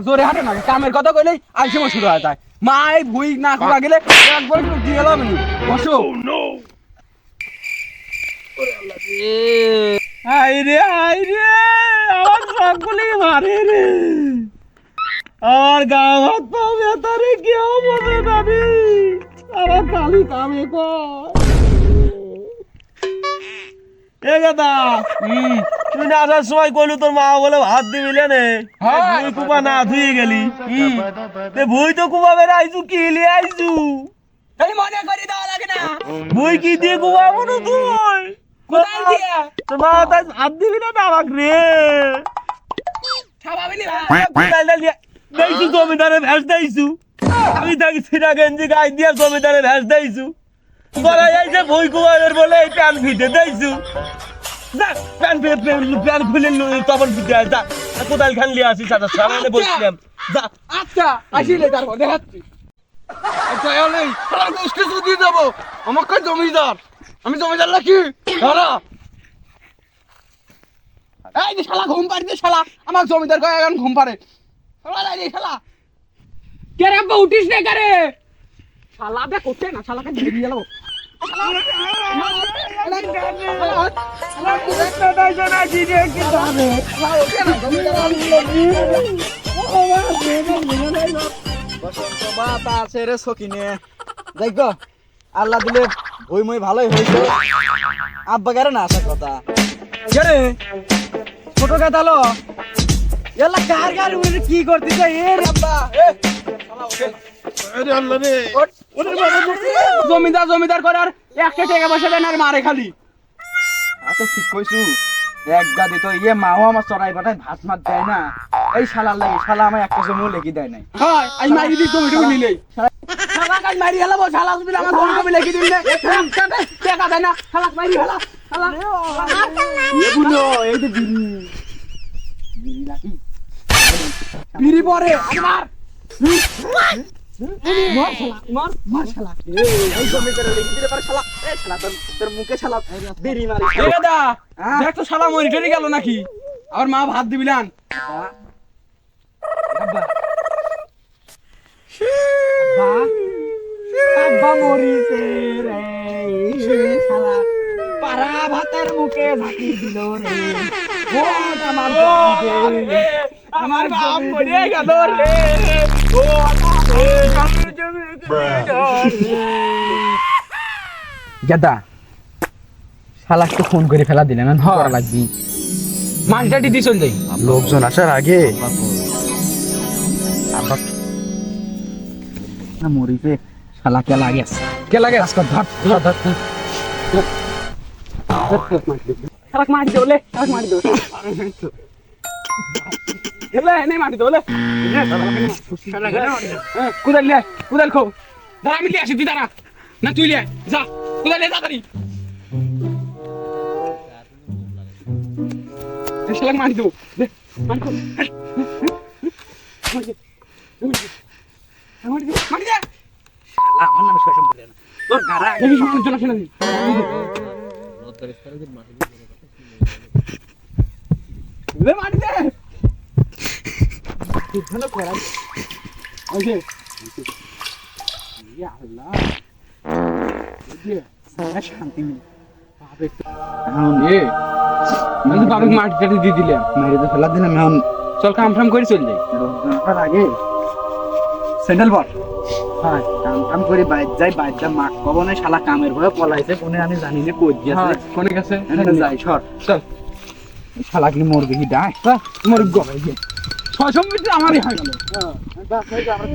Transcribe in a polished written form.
জোরে হাঁটো না কামের কথা কইলেই আইসিমো শুরু হয়ে যায়। মা এই ভুই না খোলা গেলে একবার দিয়ে গেলাম বসো। হাইরে আমার সবগুলি মারে রে, আমার গা হাত পা ব্যথা রে, কেউ বলে দাদি আমার খালি কামে এ গাদা। তুই না আসার সময় কইলু তোর মা বলে ভাত দিবিলে নে, ভুই কুপা না ধুয়ে গেলি। ভুই তো কুপা বেড়ে আইছু, কি লিয়ে আইছু? মনে করি দেওয়া লাগে না। ভুই কি দিয়ে কুপাবো না তুই? কোথায় দিয়া তোর মা তাই ভাত দিবি না আমাক রে? খাওয়াবিনি দেখছু জমিদারে ভেস দেইছু, আমি থাকি সিনা গেঞ্জি গাই দিয়া জমিদারে ভেস দেইছু, তোরা এই যে ভুই কুমারের বলে এই প্যান ফিটে দেইছু। যা প্যান খুলে তখন ফিটে আয়, যা কোদাল খান লিয়ে আসিস। সামনে বলছিলাম যা। আচ্ছা আসিলে তারপর দেখাচ্ছি। আচ্ছা এলেই সারা গোষ্ঠী দিয়ে যাবো। আমাকে জমিদার, আমি জমিদার নাকি? এই যে শালা ঘুম পাড়িতে শালা আমার জমিদার কয় এখন ঘুম পাড়ে শালা রে শালা। কে রে আব্বা উঠিস না কে রে? শালা বে করতে না শালাকে দিয়ে দিয়ে যাবো। দেখো আল্লাহ দিলে ওই মই ভালোই হয়েছে। আব্বা কেন না আসার কথা কে ছোট গাদালো এলা কার কার উড়ে কি করতেছে এ রে আব্বা এ শালা ওঠে। আরে আল্লাহ রে, জমিদার জমিদার করে আর একটা টাকা পয়সা দেন আর মারে খালি। তো ঠিক কইছু এক গাদি তো ইয়ে মাও আমার চড়াই বাটায় ভাত মাত দেয় না। এই শালার লাগে শালা আমার একটা জমিও লেখি দেয় নাই। হ্যাঁ আমি মারি দিই জমি টমি নিলেই শালা কাজ মারি হেলাবো। শালা যদি আমার জমি টমি লেখি দিলে টাকা দেয় না। শালা মারি হেলা শালা এগুলো এই যে বিড়ি বিড়ি নাকি বিড়ি পরে আমার গেল নাকি? আমার মা ভাত দিবিলান পারা ভাতের মুখে ঝাঁকি দিল রে আমার বাপ মরে গেল রে। গেদা শালাকে ফোন করে ফেলা দিলেন করা লাগবি। মানটাটি দিয়ে চল যাই লোকজন আসার আগে মরিতে শালা কে লাগে আজকে ধর ধর ধর শালাক মারি দোলে শালাক মারি দোলে হেলে এনে মারি দোলে কুদাল লে কুদাল খো দাঁড়া আমি লিয়ে আসি তুই দাঁড়া না তুই লিয়ে যা কুদাল লে তাড়াতাড়ি শালাক মারি দো দে মারি খো মারি দে শালা আমার নামে শয়তান বলে না তোর গাড়া এই মানুষ জন শুনে লে মারি দে ভালো করা ওকে ইয়া আল্লাহ ওকে সারা শান্তি মিলে বাবা এখন মানে বাবা মাটি দিয়ে দিলাম মেরে তো ফেলা দিলাম। এখন চল কাম ফাম করে চল যাই তার আগে স্যান্ডেল বল। হ্যাঁ কাম করে বাইরে যাই বাইরে মাঠ কবনে শালা কামের ভয়ে পলাইছে কোনে আমি জানি না কই দিয়েছে কোনে গেছে যাই সর চল শালা কি মরবে কি ডাই মরবে গো 600 মিটার আমারই হয়ে গেল। হ্যাঁ